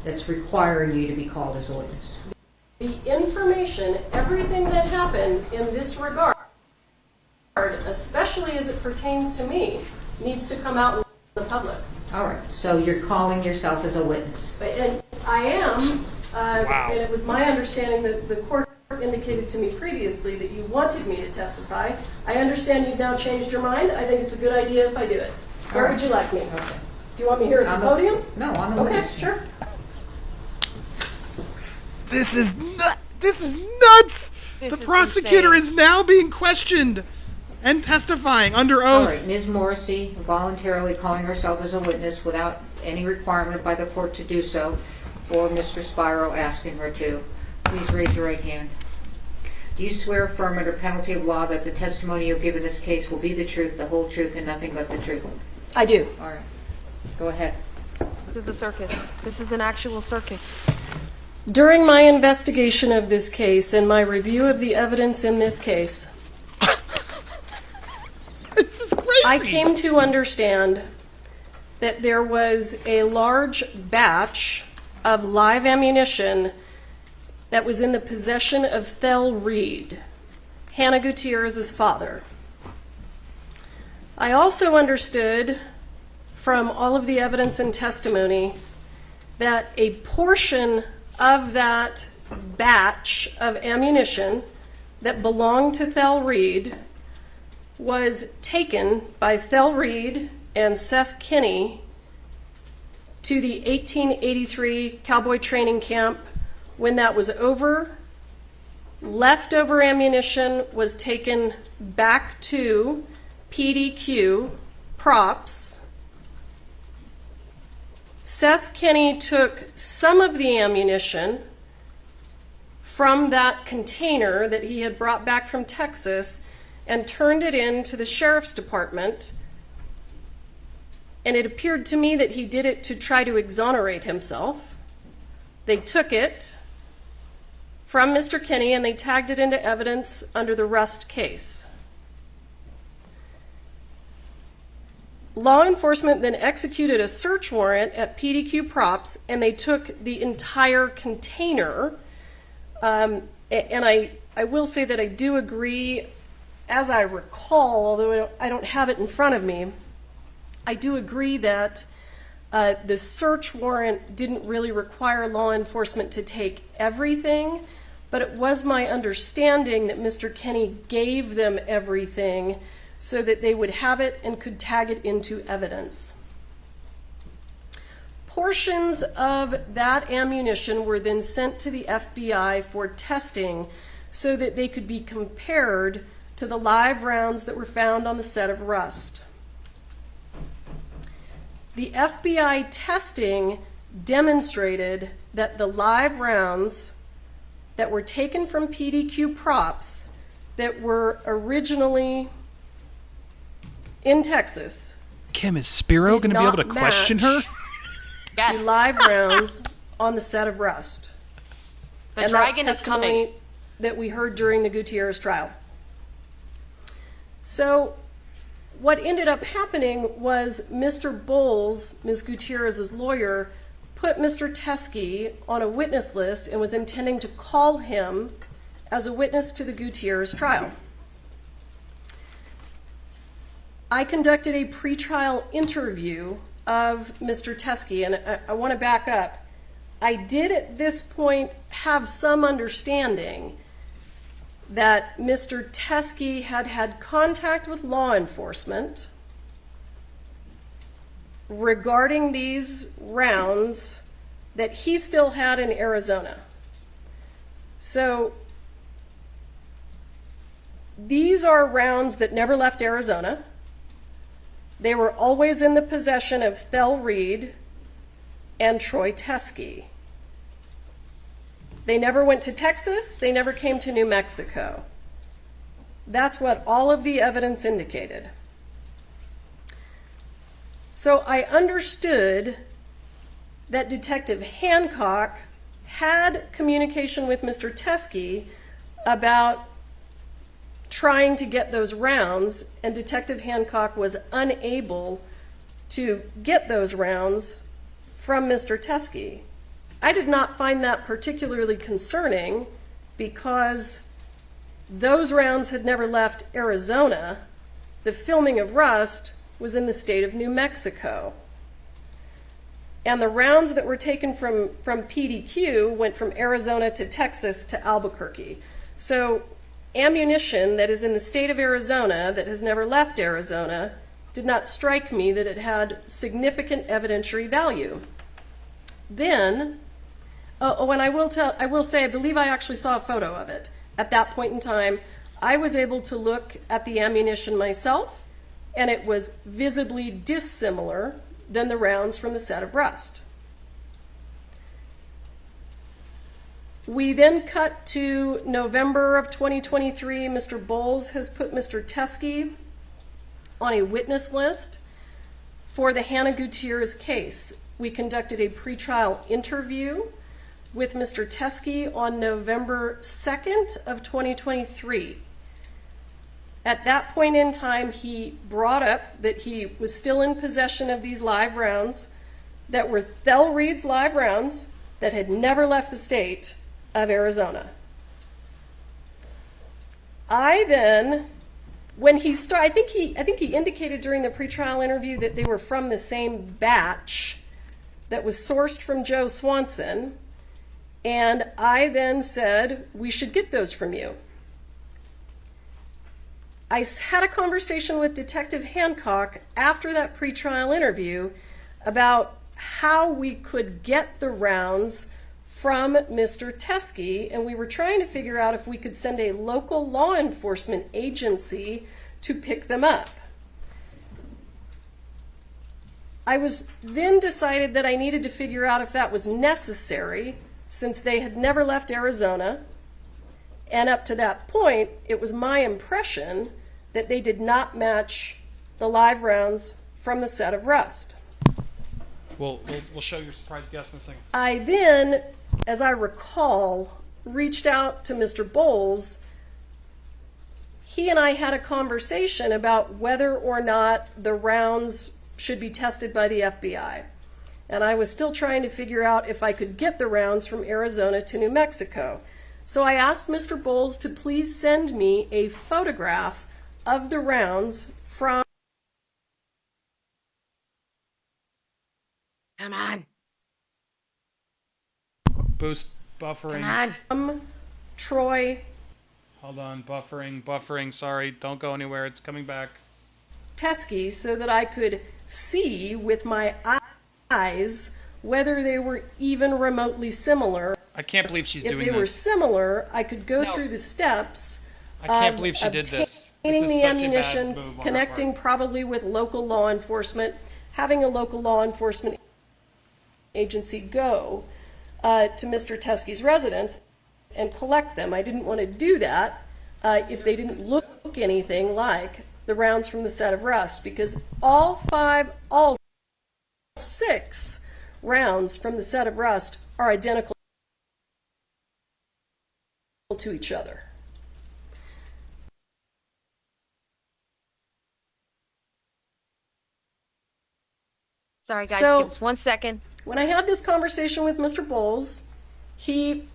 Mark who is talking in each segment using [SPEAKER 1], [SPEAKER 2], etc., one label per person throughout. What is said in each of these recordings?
[SPEAKER 1] that's requiring you to be called as a witness?
[SPEAKER 2] The information, everything that happened in this regard, especially as it pertains to me, needs to come out in the public.
[SPEAKER 1] All right, so you're calling yourself as a witness.
[SPEAKER 2] And I am,
[SPEAKER 3] Wow.
[SPEAKER 2] and it was my understanding that the court indicated to me previously that you wanted me to testify. I understand you've now changed your mind. I think it's a good idea if I do it. Where would you like me?
[SPEAKER 1] Okay.
[SPEAKER 2] Do you want me here at the podium?
[SPEAKER 1] No, on the
[SPEAKER 2] Okay,
[SPEAKER 1] witness.
[SPEAKER 2] sure.
[SPEAKER 3] This is nuts. The prosecutor is now being questioned and testifying under
[SPEAKER 1] All
[SPEAKER 3] oath.
[SPEAKER 1] right, Ms. Morrissey voluntarily calling herself as a witness without any requirement by the court to do so, or Mr. Spiro asking her to. Please raise your right hand. Do you swear affirm under penalty of law that the testimony you give in this case will be the truth, the whole truth, and nothing but the truth?
[SPEAKER 2] I do.
[SPEAKER 1] All right. Go ahead.
[SPEAKER 4] This is a circus. This is an actual circus.
[SPEAKER 2] During my investigation of this case and my review of the evidence in this case,
[SPEAKER 3] This is crazy.
[SPEAKER 2] I came to understand that there was a large batch of live ammunition that was in the possession of Thel Reed, Hannah Gutierrez's father. I also understood from all of the evidence and testimony that a portion of that batch of ammunition that belonged to Thel Reed was taken by Thel Reed and Seth Kinney to the 1883 cowboy training camp. When that was over, leftover ammunition was taken back to PDQ props. Seth Kinney took some of the ammunition from that container that he had brought back from Texas and turned it into the sheriff's department. And it appeared to me that he did it to try to exonerate himself. They took it from Mr. Kinney and they tagged it into evidence under the Rust case. Law enforcement then executed a search warrant at PDQ Props and they took the entire container. And I will say that I do agree, as I recall, although I don't have it in front of me, I do agree that the search warrant didn't really require law enforcement to take everything, but it was my understanding that Mr. Kinney gave them everything so that they would have it and could tag it into evidence. Portions of that ammunition were then sent to the FBI for testing so that they could be compared to the live rounds that were found on the set of Rust. The FBI testing demonstrated that the live rounds that were taken from PDQ Props that were originally in Texas.
[SPEAKER 3] Kim, is Spiro going to be able to question her?
[SPEAKER 4] Yes.
[SPEAKER 2] The live rounds on the set of Rust.
[SPEAKER 4] The
[SPEAKER 2] And that's
[SPEAKER 4] dragon is coming.
[SPEAKER 2] testimony that we heard during the Gutierrez trial. So what ended up happening was Mr. Bowles, Ms. Gutierrez's lawyer, put Mr. Teskey on a witness list and was intending to call him as a witness to the Gutierrez trial. I conducted a pretrial interview of Mr. Teskey, and I want to back up. I did at this point have some understanding that Mr. Teskey had had contact with law enforcement regarding these rounds that he still had in Arizona. So these are rounds that never left Arizona. They were always in the possession of Thel Reed and Troy Teskey. They never went to Texas. They never came to New Mexico. That's what all of the evidence indicated. So I understood that Detective Hancock had communication with Mr. Teskey about trying to get those rounds, and Detective Hancock was unable to get those rounds from Mr. Teskey. I did not find that particularly concerning because those rounds had never left Arizona. The filming of Rust was in the state of New Mexico. And the rounds that were taken from PDQ went from Arizona to Texas to Albuquerque. So ammunition that is in the state of Arizona that has never left Arizona did not strike me that it had significant evidentiary value. Then, and I will say, I believe I actually saw a photo of it. At that point in time, I was able to look at the ammunition myself, and it was visibly dissimilar than the rounds from the set of Rust. We then cut to November of 2023. Mr. Bowles has put Mr. Teskey on a witness list for the Hannah Gutierrez case. We conducted a pretrial interview with Mr. Teskey on November 2nd of 2023. At that point in time, he brought up that he was still in possession of these live rounds that were Thel Reed's live rounds that had never left the state of Arizona. I then, when he started, I think he indicated during the pretrial interview that they were from the same batch that was sourced from Joe Swanson, and I then said, we should get those from you. I had a conversation with Detective Hancock after that pretrial interview about how we could get the rounds from Mr. Teskey, and we were trying to figure out if we could send a local law enforcement agency to pick them up. I was then decided that I needed to figure out if that was necessary since they had never left Arizona, and up to that point, it was my impression that they did not match the live rounds from the set of Rust.
[SPEAKER 3] We'll show your surprise guest in a second.
[SPEAKER 2] I then, as I recall, reached out to Mr. Bowles. He and I had a conversation about whether or not the rounds should be tested by the FBI. And I was still trying to figure out if I could get the rounds from Arizona to New Mexico. So I asked Mr. Bowles to please send me a photograph of the rounds from...
[SPEAKER 4] Come on.
[SPEAKER 3] Boost buffering.
[SPEAKER 4] Come on.
[SPEAKER 2] Troy
[SPEAKER 3] Hold on, buffering. Sorry, don't go anywhere. It's coming back.
[SPEAKER 2] Teskey, so that I could see with my eyes whether they were even remotely similar.
[SPEAKER 3] I can't believe she's doing this.
[SPEAKER 2] If they were similar, I could go through the steps.
[SPEAKER 3] I can't believe she did this. This is
[SPEAKER 2] Obtaining the
[SPEAKER 3] such a bad
[SPEAKER 2] ammunition,
[SPEAKER 3] move on her
[SPEAKER 2] connecting
[SPEAKER 3] part.
[SPEAKER 2] probably with local law enforcement, having a local law enforcement agency go to Mr. Teskey's residence and collect them. I didn't want to do that if they didn't look anything like the rounds from the set of Rust, because all six rounds from the set of Rust are identical to each other.
[SPEAKER 4] Sorry, guys.
[SPEAKER 2] So-
[SPEAKER 4] Give us 1 second.
[SPEAKER 2] When I had this conversation with Mr. Bowles, he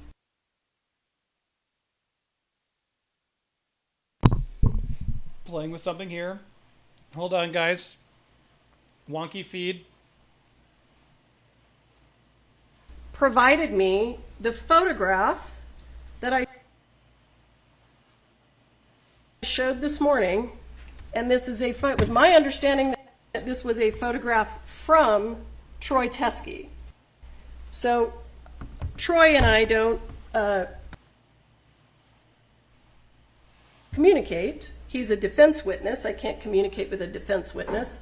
[SPEAKER 3] Playing with something here. Hold on, guys. Wonky feed.
[SPEAKER 2] provided me the photograph that I showed this morning, and this is it was my understanding that this was a photograph from Troy Teskey. So Troy and I don't communicate. He's a defense witness. I can't communicate with a defense witness.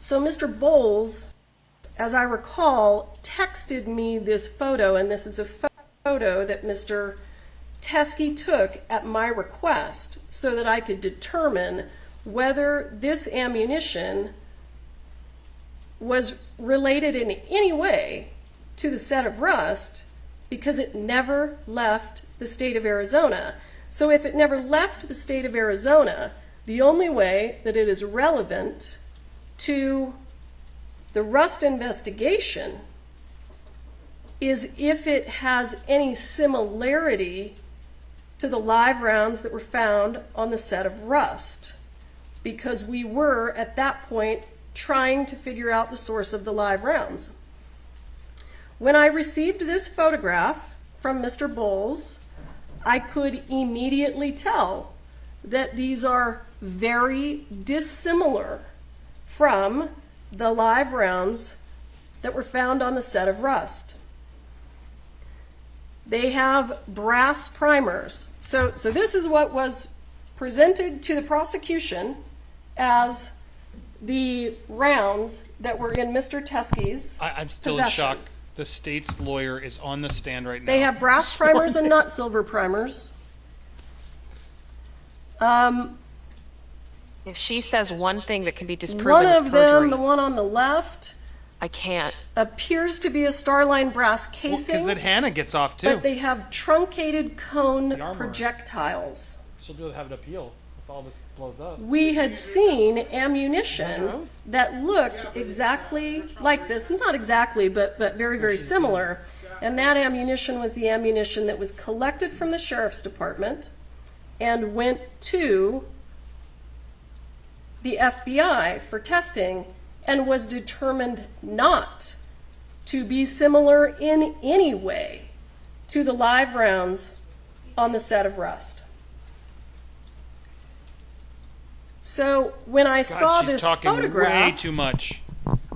[SPEAKER 2] So Mr. Bowles, as I recall, texted me this photo, and this is a photo that Mr. Teskey took at my request so that I could determine whether this ammunition was related in any way to the set of Rust, because it never left the state of Arizona. So if it never left the state of Arizona, the only way that it is relevant to The Rust investigation is if it has any similarity to the live rounds that were found on the set of Rust, because we were, at that point, trying to figure out the source of the live rounds. When I received this photograph from Mr. Bowles, I could immediately tell that these are very dissimilar from the live rounds that were found on the set of Rust. They have brass primers. So this is what was presented to the prosecution as the rounds that were in Mr. Teskey's
[SPEAKER 3] I'm still
[SPEAKER 2] possession.
[SPEAKER 3] in shock. The state's lawyer is on the stand right now.
[SPEAKER 2] They have brass primers and not silver primers.
[SPEAKER 4] If she says one thing that can be
[SPEAKER 2] One
[SPEAKER 4] disproven, it's
[SPEAKER 2] of
[SPEAKER 4] perjury.
[SPEAKER 2] them, the one on the left,
[SPEAKER 4] I can't.
[SPEAKER 2] appears to be a Starline brass casing,
[SPEAKER 3] Because then Hannah gets off too.
[SPEAKER 2] but they have truncated cone
[SPEAKER 3] The armor.
[SPEAKER 2] projectiles.
[SPEAKER 3] She'll be able to have it appeal if all this blows up.
[SPEAKER 2] We had seen ammunition that looked exactly like this. Not exactly, but very, very similar. And that ammunition was the ammunition that was collected from the sheriff's department and went to the FBI for testing and was determined not to be similar in any way to the live rounds on the set of Rust. So when I saw
[SPEAKER 3] she's
[SPEAKER 2] this
[SPEAKER 3] talking way
[SPEAKER 2] photograph,
[SPEAKER 3] too much.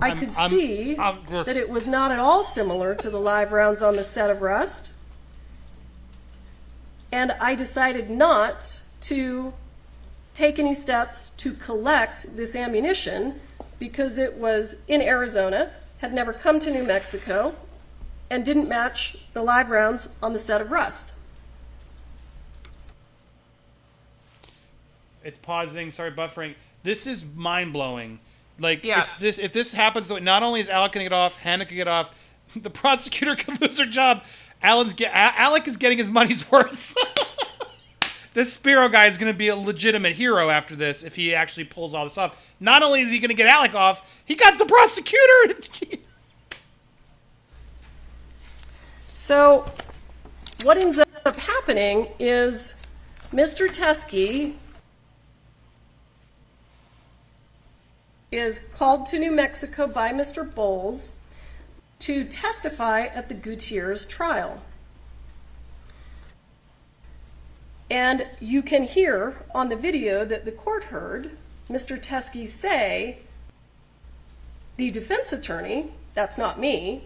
[SPEAKER 2] I could see that it was not at all similar to the live rounds on the set of Rust. And I decided not to take any steps to collect this ammunition because it was in Arizona, had never come to New Mexico, and didn't match the live rounds on the set of Rust.
[SPEAKER 3] It's pausing. Sorry, buffering. This is mind blowing. Like
[SPEAKER 4] Yeah.
[SPEAKER 3] if this happens, not only is Alec gonna get off, Hannah could get off, the prosecutor could lose her job. Alec is getting his money's worth. This Spiro guy is going to be a legitimate hero after this if he actually pulls all this off. Not only is he going to get Alec off, he got the prosecutor.
[SPEAKER 2] So what ends up happening is Mr. Teskey is called to New Mexico by Mr. Bowles to testify at the Gutierrez trial. And you can hear on the video that the court heard Mr. Teskey say, the defense attorney, that's not me,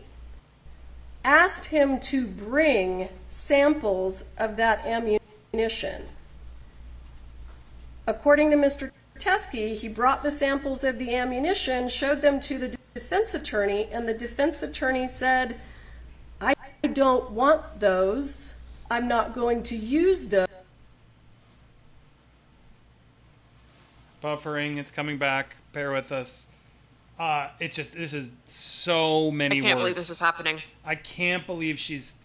[SPEAKER 2] asked him to bring samples of that ammunition. According to Mr. Teskey, he brought the samples of the ammunition, showed them to the defense attorney, and the defense attorney said, I don't want those. I'm not going to use those.
[SPEAKER 3] Buffering, it's coming back. Bear with us. It's just, this is so many words.
[SPEAKER 4] I can't believe this is happening.
[SPEAKER 3] I can't believe she's...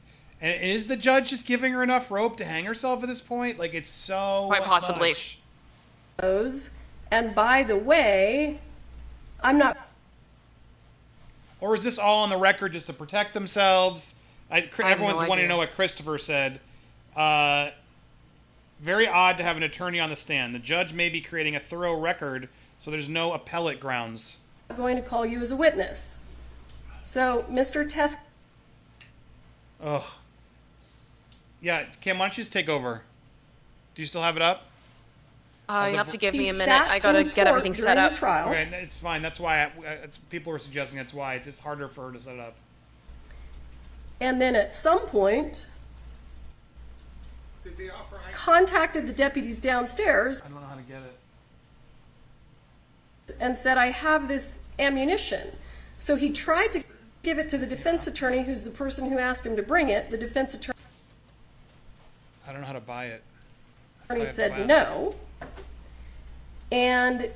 [SPEAKER 3] And is the judge just giving her enough rope to hang herself at this point? Like, it's so
[SPEAKER 4] Quite possibly.
[SPEAKER 3] much.
[SPEAKER 2] And by the way, I'm not...
[SPEAKER 3] Or is this all on the record just to protect themselves? Everyone's
[SPEAKER 4] no
[SPEAKER 3] wanting to
[SPEAKER 4] idea.
[SPEAKER 3] know what Christopher said. Very odd to have an attorney on the stand. The judge may be creating a thorough record, so there's no appellate grounds.
[SPEAKER 2] I'm going to call you as a witness. So, Mr. Teskey...
[SPEAKER 3] Ugh. Yeah, Kim, why don't you just take over? Do you still have it up?
[SPEAKER 4] You have to give me a minute.
[SPEAKER 2] sat
[SPEAKER 4] I gotta
[SPEAKER 2] in
[SPEAKER 4] get
[SPEAKER 2] court
[SPEAKER 4] everything set
[SPEAKER 2] during
[SPEAKER 4] up.
[SPEAKER 2] the trial.
[SPEAKER 3] Okay, it's fine. That's why people were suggesting that's why. It's just harder for her to set it up.
[SPEAKER 2] And then at some point,
[SPEAKER 3] Did they offer
[SPEAKER 2] contacted the deputies downstairs
[SPEAKER 3] I don't know how to get it.
[SPEAKER 2] and said, I have this ammunition. So he tried to give it to the defense attorney, who's the person who asked him to bring it. The defense attorney
[SPEAKER 3] I don't know how to buy it.
[SPEAKER 2] said no. And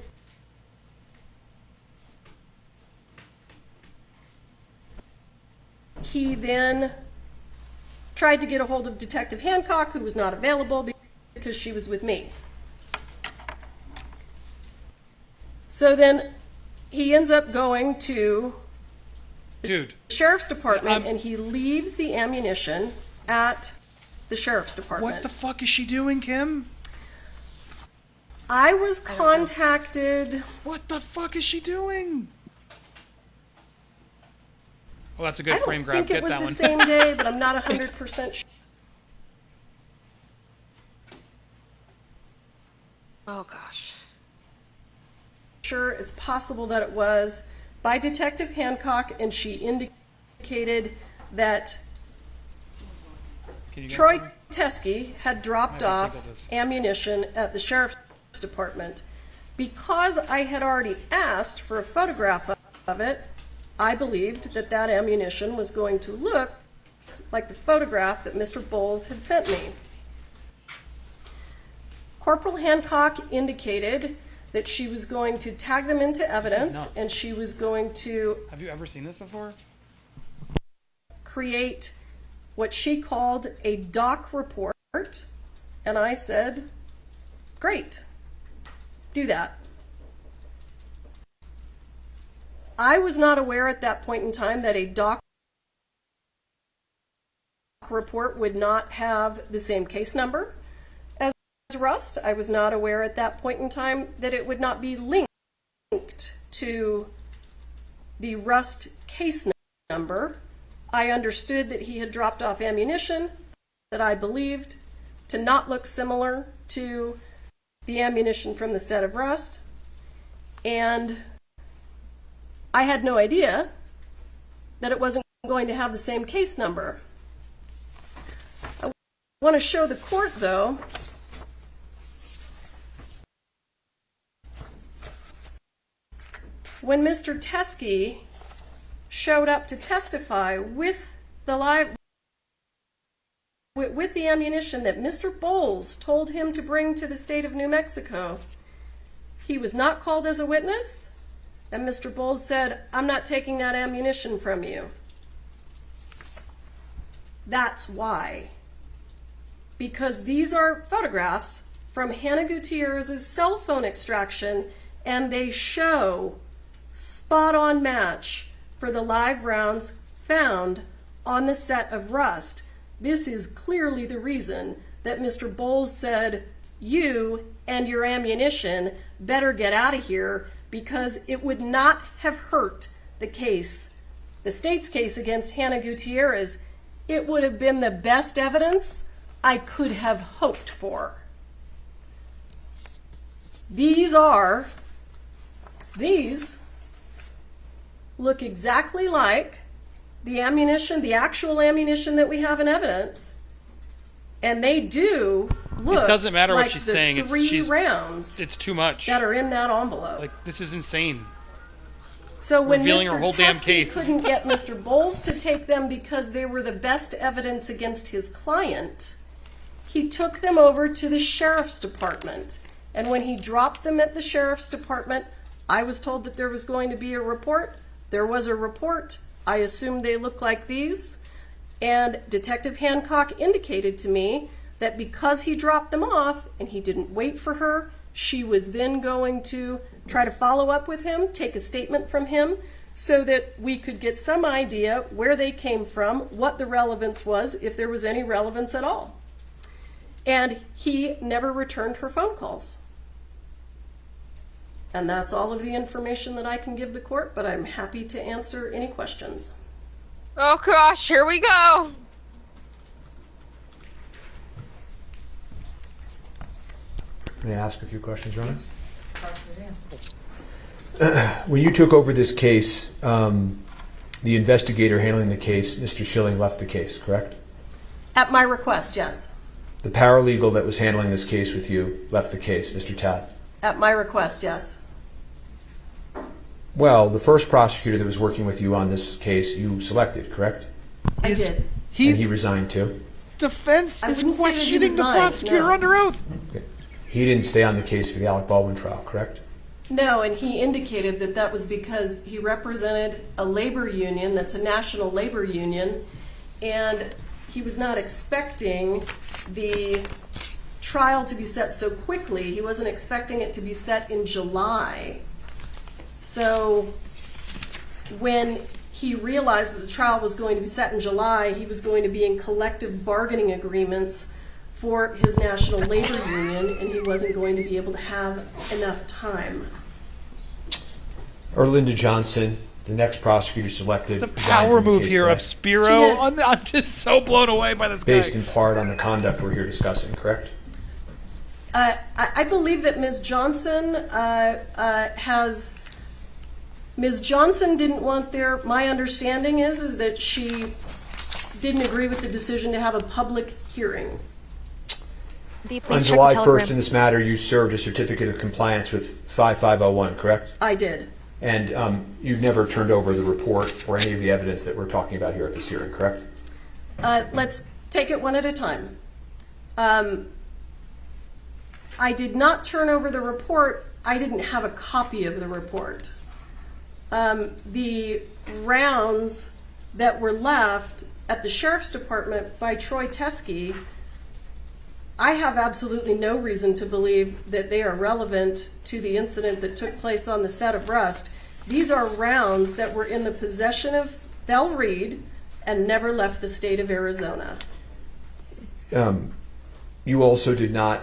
[SPEAKER 2] he then tried to get a hold of Detective Hancock, who was not available because she was with me. So then he ends up going to
[SPEAKER 3] Dude.
[SPEAKER 2] sheriff's department and he leaves the ammunition at the sheriff's department.
[SPEAKER 3] What the fuck is she doing, Kim?
[SPEAKER 2] I was contacted.
[SPEAKER 3] What the fuck is she doing? Oh, that's a good
[SPEAKER 2] I don't
[SPEAKER 3] frame grab.
[SPEAKER 2] think it
[SPEAKER 3] Get
[SPEAKER 2] was
[SPEAKER 3] that
[SPEAKER 2] the
[SPEAKER 3] one.
[SPEAKER 2] same day, but I'm not 100% sure.
[SPEAKER 4] Oh gosh.
[SPEAKER 2] Sure, it's possible that it was by Detective Hancock, and she indicated that
[SPEAKER 3] Can you go
[SPEAKER 2] Troy
[SPEAKER 3] for me?
[SPEAKER 2] Teskey had dropped
[SPEAKER 3] Might
[SPEAKER 2] off
[SPEAKER 3] tickle this.
[SPEAKER 2] ammunition at the sheriff's department. Because I had already asked for a photograph of it, I believed that that ammunition was going to look like the photograph that Mr. Bowles had sent me. Corporal Hancock indicated that she was going to tag them into evidence
[SPEAKER 3] nuts.
[SPEAKER 2] and she was going to
[SPEAKER 3] Have you ever seen this before?
[SPEAKER 2] create what she called a doc report, and I said, great, do that. I was not aware at that point in time that a doc report would not have the same case number as Rust. I was not aware at that point in time that it would not be linked to the Rust case number. I understood that he had dropped off ammunition that I believed to not look similar to the ammunition from the set of Rust, and I had no idea that it wasn't going to have the same case number. I want to show the court, though, when Mr. Teskey showed up to testify with the ammunition that Mr. Bowles told him to bring to the state of New Mexico, he was not called as a witness, and Mr. Bowles said, "I'm not taking that ammunition from you." That's why. Because these are photographs from Hannah Gutierrez's cell phone extraction, and they show spot-on match for the live rounds found on the set of Rust. This is clearly the reason that Mr. Bowles said, "You and your ammunition better get out of here," because it would not have hurt the case, the state's case against Hannah Gutierrez. It would have been the best evidence I could have hoped for. These look exactly like the ammunition, the actual ammunition that we have in evidence, and they do look.
[SPEAKER 3] It doesn't matter
[SPEAKER 2] like
[SPEAKER 3] what she's
[SPEAKER 2] the
[SPEAKER 3] saying.
[SPEAKER 2] Three rounds
[SPEAKER 3] It's too much.
[SPEAKER 2] that are in that envelope.
[SPEAKER 3] Like, this is insane.
[SPEAKER 2] So when
[SPEAKER 3] revealing
[SPEAKER 2] Mr.
[SPEAKER 3] her whole damn
[SPEAKER 2] Teskey
[SPEAKER 3] case.
[SPEAKER 2] couldn't get Mr. Bowles to take them because they were the best evidence against his client, he took them over to the sheriff's department. And when he dropped them at the sheriff's department, I was told that there was going to be a report. There was a report. I assumed they looked like these. And Detective Hancock indicated to me that because he dropped them off and he didn't wait for her, she was then going to try to follow up with him, take a statement from him, so that we could get some idea where they came from, what the relevance was, if there was any relevance at all. And he never returned her phone calls. And that's all of the information that I can give the court, but I'm happy to answer any questions.
[SPEAKER 4] Oh gosh, here we go.
[SPEAKER 5] May I ask a few questions, Your Honor? When you took over this case, the investigator handling the case, Mr. Schilling, left the case, correct?
[SPEAKER 2] At my request, yes.
[SPEAKER 5] The paralegal that was handling this case with you left the case, Mr. Tad?
[SPEAKER 2] At my request, yes.
[SPEAKER 5] Well, the first prosecutor that was working with you on this case, you selected, correct?
[SPEAKER 2] I
[SPEAKER 3] He's-
[SPEAKER 2] did.
[SPEAKER 5] And
[SPEAKER 3] He's
[SPEAKER 5] he resigned too?
[SPEAKER 3] defense
[SPEAKER 2] I
[SPEAKER 3] is
[SPEAKER 2] wouldn't say that he
[SPEAKER 3] questioning the
[SPEAKER 2] resigned,
[SPEAKER 3] prosecutor
[SPEAKER 2] no.
[SPEAKER 3] under oath.
[SPEAKER 5] Okay. He didn't stay on the case for the Alec Baldwin trial, correct?
[SPEAKER 2] No, and he indicated that that was because he represented a labor union that's a national labor union, and he was not expecting the trial to be set so quickly. He wasn't expecting it to be set in July. So when he realized that the trial was going to be set in July. He was going to be in collective bargaining agreements for his national labor union, and he wasn't going to be able to have enough time.
[SPEAKER 5] Erlinda Johnson, the next prosecutor selected.
[SPEAKER 3] The
[SPEAKER 5] resigned
[SPEAKER 3] power
[SPEAKER 5] from the
[SPEAKER 3] move
[SPEAKER 5] case
[SPEAKER 3] here
[SPEAKER 5] today,
[SPEAKER 3] of Spiro.
[SPEAKER 2] She did.
[SPEAKER 3] I'm just so blown away by this guy.
[SPEAKER 5] based in part on the conduct we're here discussing, correct?
[SPEAKER 2] I believe that Ms. Johnson Ms. Johnson didn't want my understanding is that she didn't agree with the decision to have a public hearing.
[SPEAKER 4] The
[SPEAKER 5] On
[SPEAKER 4] police check
[SPEAKER 5] July
[SPEAKER 4] the
[SPEAKER 5] 1st
[SPEAKER 4] telegram.
[SPEAKER 5] in this matter, you served a certificate of compliance with 5501, correct?
[SPEAKER 2] I did.
[SPEAKER 5] And you've never turned over the report or any of the evidence that we're talking about here at this hearing, correct?
[SPEAKER 2] Let's take it one at a time. I did not turn over the report. I didn't have a copy of the report. The rounds that were left at the Sheriff's Department by Troy Teskey, I have absolutely no reason to believe that they are relevant to the incident that took place on the set of Rust. These are rounds that were in the possession of Bell Reed and never left the state of Arizona.
[SPEAKER 5] You also did not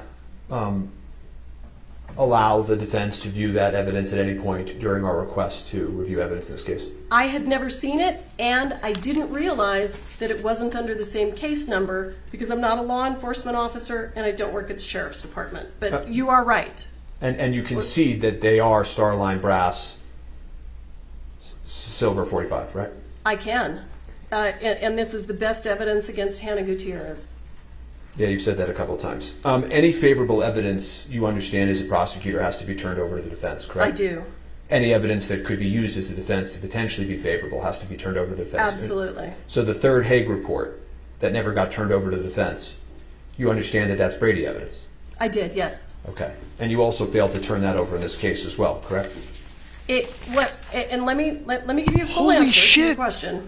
[SPEAKER 5] allow the defense to view that evidence at any point during our request to review evidence in this case.
[SPEAKER 2] I had never seen it, and I didn't realize that it wasn't under the same case number because I'm not a law enforcement officer and I don't work at the Sheriff's Department. But you are right.
[SPEAKER 5] And you concede that they are Starline Brass Silver 45, right?
[SPEAKER 2] I can. And this is the best evidence against Hannah Gutierrez.
[SPEAKER 5] Yeah, you've said that a couple of times. Any favorable evidence you understand as a prosecutor has to be turned over to the defense, correct?
[SPEAKER 2] I do.
[SPEAKER 5] Any evidence that could be used as a defense to potentially be favorable has to be turned over to the defense.
[SPEAKER 2] Absolutely.
[SPEAKER 5] So the third Hague report that never got turned over to the defense, you understand that that's Brady evidence?
[SPEAKER 2] I did, yes.
[SPEAKER 5] Okay. And you also failed to turn that over in this case as well, correct?
[SPEAKER 2] And let me give you a full
[SPEAKER 3] Holy
[SPEAKER 2] answer to
[SPEAKER 3] shit.
[SPEAKER 2] your question.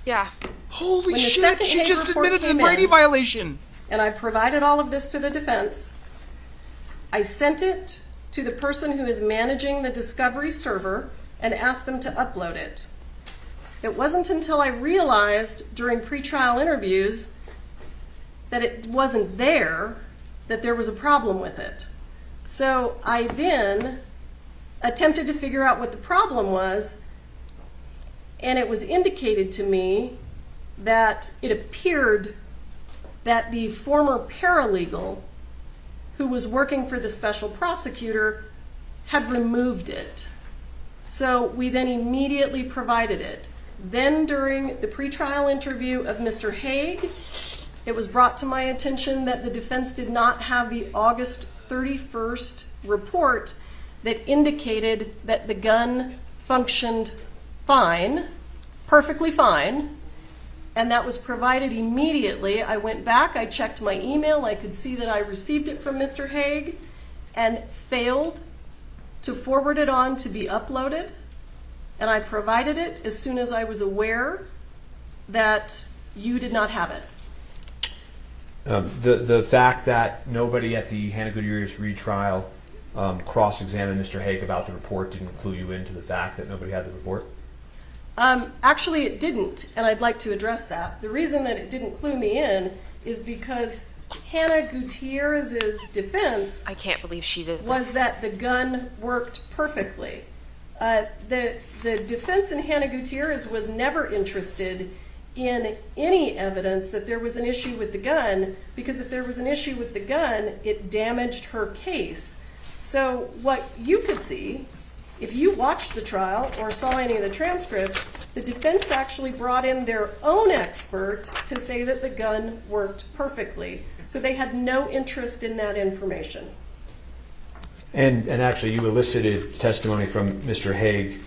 [SPEAKER 4] Yeah.
[SPEAKER 3] Holy
[SPEAKER 2] When the
[SPEAKER 3] shit!
[SPEAKER 2] second
[SPEAKER 3] She
[SPEAKER 2] Hague
[SPEAKER 3] just
[SPEAKER 2] report
[SPEAKER 3] admitted to the
[SPEAKER 2] came
[SPEAKER 3] Brady
[SPEAKER 2] in-
[SPEAKER 3] violation.
[SPEAKER 2] And I provided all of this to the defense. I sent it to the person who is managing the Discovery server and asked them to upload it. It wasn't until I realized during pretrial interviews that it wasn't there that there was a problem with it. So I then attempted to figure out what the problem was, and it was indicated to me that it appeared that the former paralegal who was working for the special prosecutor had removed it. So we then immediately provided it. Then during the pretrial interview of Mr. Hague, it was brought to my attention that the defense did not have the August 31st report that indicated that the gun functioned fine, perfectly fine, and that was provided immediately. I went back, I checked my email, I could see that I received it from Mr. Hague and failed to forward it on to be uploaded. And I provided it as soon as I was aware that you did not have it.
[SPEAKER 5] The fact that nobody at the Hannah Gutierrez retrial cross-examined Mr. Hague about the report didn't clue you into the fact that nobody had the report?
[SPEAKER 2] Actually, it didn't, and I'd like to address that. The reason that it didn't clue me in is because Hannah Gutierrez's defense
[SPEAKER 4] I can't believe she did this.
[SPEAKER 2] was that the gun worked perfectly. The defense in Hannah Gutierrez was never interested in any evidence that there was an issue with the gun, because if there was an issue with the gun, it damaged her case. So what you could see, if you watched the trial or saw any of the transcripts, the defense actually brought in their own expert to say that the gun worked perfectly. So they had no interest in that information.
[SPEAKER 5] And actually, you elicited testimony from Mr. Hague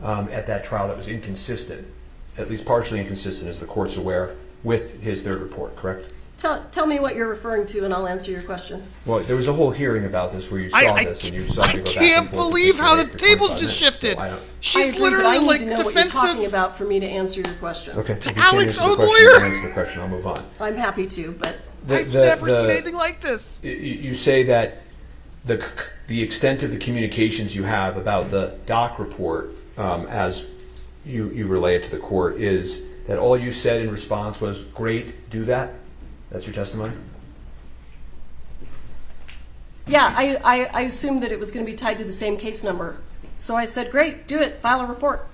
[SPEAKER 5] at that trial that was inconsistent, at least partially inconsistent, as the court's aware, with his third report, correct?
[SPEAKER 2] Tell me what you're referring to, and I'll answer your question.
[SPEAKER 5] Well, there was a whole hearing about this where you saw this, and you saw me go back and
[SPEAKER 3] can't
[SPEAKER 5] forth with
[SPEAKER 3] believe
[SPEAKER 5] Mr.
[SPEAKER 3] how the
[SPEAKER 5] Hague for
[SPEAKER 3] tables
[SPEAKER 5] 25
[SPEAKER 3] just
[SPEAKER 5] minutes, so
[SPEAKER 3] shifted.
[SPEAKER 5] I don't-
[SPEAKER 2] I
[SPEAKER 3] She's
[SPEAKER 2] agree,
[SPEAKER 3] literally
[SPEAKER 2] but I need
[SPEAKER 3] like
[SPEAKER 2] to know what you're talking
[SPEAKER 3] defensive.
[SPEAKER 2] about for me to answer your question.
[SPEAKER 5] Okay. if you can't
[SPEAKER 3] Alex,
[SPEAKER 5] answer the
[SPEAKER 3] own
[SPEAKER 5] question,
[SPEAKER 3] lawyer.
[SPEAKER 5] you can answer the question. I'll move on.
[SPEAKER 2] I'm happy to, but
[SPEAKER 3] I've never seen anything like this.
[SPEAKER 5] You say that the extent of the communications you have about the doc report as you relay it to the court is that all you said in response was, great, do that? That's your testimony?
[SPEAKER 2] Yeah, I assumed that it was going to be tied to the same case number. So I said, great, do it, file a report.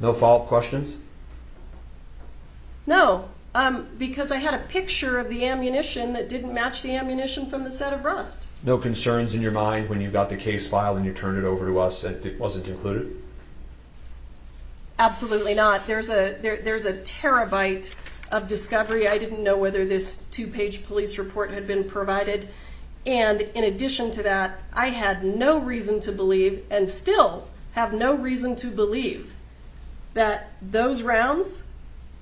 [SPEAKER 5] No follow-up questions?
[SPEAKER 2] No, because I had a picture of the ammunition that didn't match the ammunition from the set of Rust.
[SPEAKER 5] No concerns in your mind when you got the case file and you turned it over to us and it wasn't included?
[SPEAKER 2] Absolutely not. There's a terabyte of discovery. I didn't know whether this 2-page police report had been provided. And in addition to that, I had no reason to believe, and still have no reason to believe, that those rounds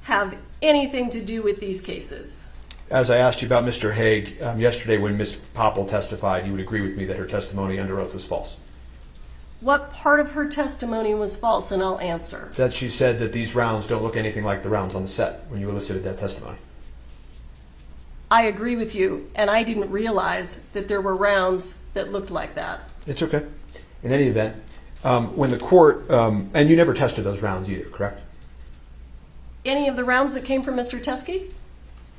[SPEAKER 2] have anything to do with these cases.
[SPEAKER 5] As I asked you about Mr. Haig yesterday when Ms. Popple testified, you would agree with me that her testimony under oath was false.
[SPEAKER 2] What part of her testimony was false, and I'll answer.
[SPEAKER 5] That she said that these rounds don't look anything like the rounds on the set when you elicited that testimony.
[SPEAKER 2] I agree with you, and I didn't realize that there were rounds that looked like that.
[SPEAKER 5] It's okay. In any event, when the court, and you never tested those rounds either, correct?
[SPEAKER 2] Any of the rounds that came from Mr. Teskey?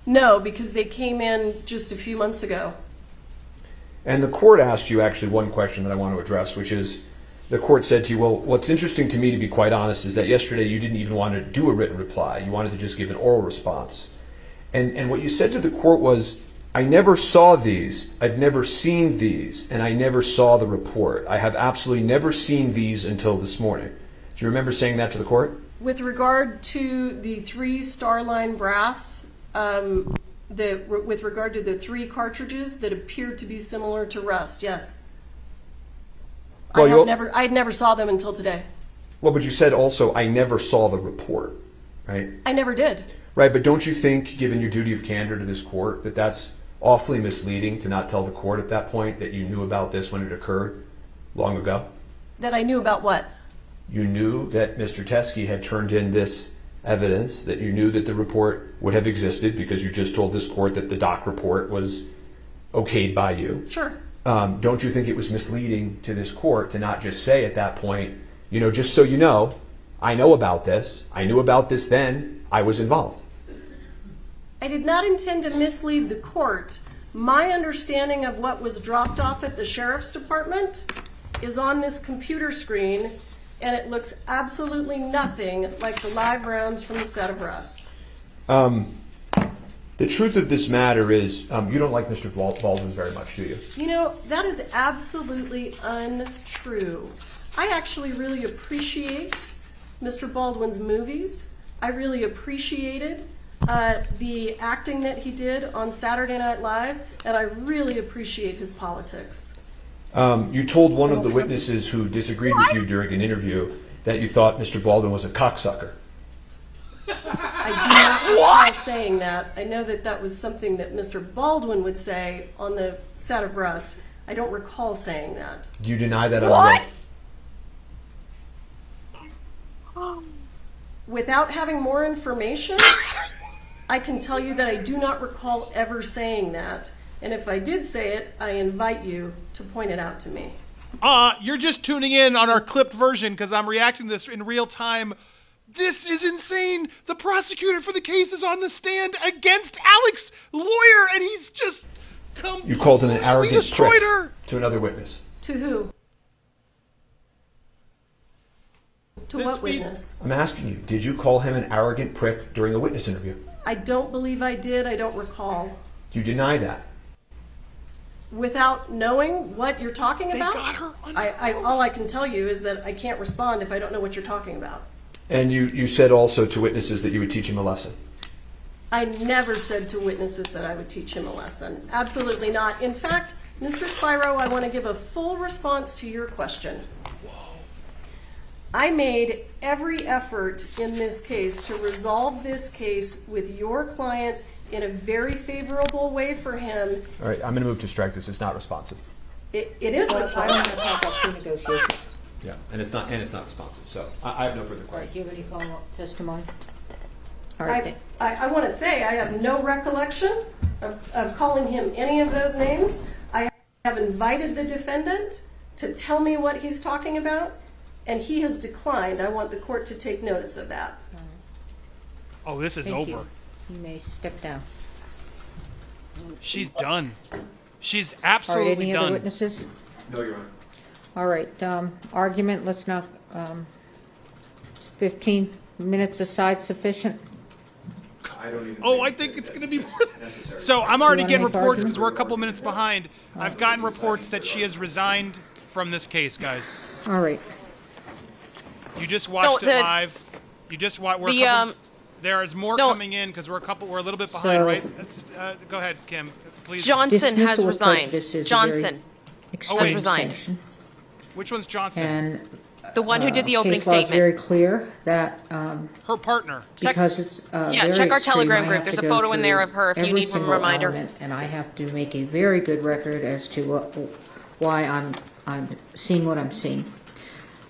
[SPEAKER 2] No, because they came in just a few months ago.
[SPEAKER 5] And the court asked you actually one question that I want to address, which is, the court said to you, well, what's interesting to me, to be quite honest, is that yesterday you didn't even want to do a written reply. You wanted to just give an oral response. And what you said to the court was, I never saw these, I've never seen these, and I never saw the report. I have absolutely never seen these until this morning. Do you remember saying that to the court?
[SPEAKER 2] With regard to the 3 Starline brass, with regard to the 3 cartridges that appeared to be similar to Rust, yes.
[SPEAKER 5] Well,
[SPEAKER 2] I never saw them until today.
[SPEAKER 5] Well, but you said also, I never saw the report, right?
[SPEAKER 2] I never did.
[SPEAKER 5] Right, but don't you think, given your duty of candor to this court, that that's awfully misleading to not tell the court at that point that you knew about this when it occurred long ago?
[SPEAKER 2] That I knew about what?
[SPEAKER 5] You knew that Mr. Teskey had turned in this evidence, that you knew that the report would have existed because you just told this court that the doc report was okayed by you.
[SPEAKER 2] Sure.
[SPEAKER 5] Don't you think it was misleading to this court to not just say at that point, you know, just so you know, I know about this, I knew about this then, I was involved?
[SPEAKER 2] I did not intend to mislead the court. My understanding of what was dropped off at the sheriff's department is on this computer screen, and it looks absolutely nothing like the live rounds from the set of Rust.
[SPEAKER 5] The truth of this matter is, you don't like Mr. Baldwin very much, do you?
[SPEAKER 2] You know, that is absolutely untrue. I actually really appreciate Mr. Baldwin's movies. I really appreciated the acting that he did on Saturday Night Live, and I really appreciate his politics.
[SPEAKER 5] You told one of the witnesses who disagreed with you during an interview that you thought Mr. Baldwin was a cocksucker.
[SPEAKER 2] I do not recall saying that. I know that that was something that Mr. Baldwin would say on the set of Rust. I don't recall saying that.
[SPEAKER 5] Do you deny that on oath?
[SPEAKER 2] Without having more information, I can tell you that I do not recall ever saying that. And if I did say it, I invite you to point it out to me.
[SPEAKER 3] You're just tuning in on our clipped version because I'm reacting to this in real time. This is insane. The prosecutor for the case is on the stand against Alec's lawyer, and he's just completely
[SPEAKER 5] You called him an arrogant
[SPEAKER 3] destroyed
[SPEAKER 5] prick
[SPEAKER 3] her.
[SPEAKER 5] to another witness.
[SPEAKER 2] To who? To what witness?
[SPEAKER 5] I'm asking you, did you call him an arrogant prick during a witness interview?
[SPEAKER 2] I don't believe I did. I don't recall.
[SPEAKER 5] Do you deny that?
[SPEAKER 2] Without knowing what you're talking about?
[SPEAKER 3] They got her on
[SPEAKER 2] all I can tell you is that I can't respond if I don't know what you're talking about.
[SPEAKER 5] And you said also to witnesses that you would teach him a lesson.
[SPEAKER 2] I never said to witnesses that I would teach him a lesson. Absolutely not. In fact, Mr. Spiro, I want to give a full response to your question. I made every effort in this case to resolve this case with your client in a very favorable way for him.
[SPEAKER 5] All right, I'm going to move to strike this. It's not responsive.
[SPEAKER 2] It is
[SPEAKER 1] I'm
[SPEAKER 2] responsive.
[SPEAKER 1] going to talk about pre-negotiations.
[SPEAKER 5] Yeah, and it's not responsive. So I have no further
[SPEAKER 1] All right,
[SPEAKER 5] questions.
[SPEAKER 1] do you have any follow-up testimony? All right.
[SPEAKER 2] I want to say I have no recollection of calling him any of those names. I have invited the defendant to tell me what he's talking about, and he has declined. I want the court to take notice of that.
[SPEAKER 3] Oh, this is
[SPEAKER 1] Thank
[SPEAKER 3] over.
[SPEAKER 1] you. You may step down.
[SPEAKER 3] She's done. She's
[SPEAKER 1] All right,
[SPEAKER 3] absolutely
[SPEAKER 1] any other
[SPEAKER 3] done.
[SPEAKER 1] witnesses?
[SPEAKER 5] No, Your Honor.
[SPEAKER 1] All right, argument, let's not, 15 minutes aside sufficient?
[SPEAKER 5] I don't even.
[SPEAKER 3] Oh, I think it's going to be more. So I'm already
[SPEAKER 1] wanna
[SPEAKER 3] getting
[SPEAKER 1] make
[SPEAKER 3] reports
[SPEAKER 1] argument?
[SPEAKER 3] because we're a couple minutes behind. I've gotten reports that she has resigned from this case, guys.
[SPEAKER 1] All right,
[SPEAKER 3] You just watched
[SPEAKER 4] No,
[SPEAKER 3] it
[SPEAKER 4] the-
[SPEAKER 3] live. You just watched. There is more
[SPEAKER 4] no.
[SPEAKER 3] coming in because we're a little bit behind,
[SPEAKER 1] So-
[SPEAKER 3] right? Go ahead, Kim. Please.
[SPEAKER 4] Johnson has
[SPEAKER 1] Dismissal with
[SPEAKER 4] resigned.
[SPEAKER 1] prejudice is a
[SPEAKER 4] Johnson,
[SPEAKER 1] very extreme
[SPEAKER 3] wait.
[SPEAKER 4] resigned.
[SPEAKER 1] sanction.
[SPEAKER 3] Which one's Johnson?
[SPEAKER 1] And
[SPEAKER 4] the one who did the opening
[SPEAKER 1] case law is very
[SPEAKER 4] statement.
[SPEAKER 1] clear that
[SPEAKER 3] Her partner.
[SPEAKER 1] because it's
[SPEAKER 4] Yeah,
[SPEAKER 1] very
[SPEAKER 4] check our
[SPEAKER 1] extreme,
[SPEAKER 4] Telegram
[SPEAKER 1] I
[SPEAKER 4] group.
[SPEAKER 1] have
[SPEAKER 4] There's
[SPEAKER 1] to
[SPEAKER 4] a
[SPEAKER 1] go
[SPEAKER 4] photo in there
[SPEAKER 1] through
[SPEAKER 4] of her if you
[SPEAKER 1] every
[SPEAKER 4] need one
[SPEAKER 1] single
[SPEAKER 4] reminder.
[SPEAKER 1] element, and I have to make a very good record as to why I'm seeing what I'm seeing.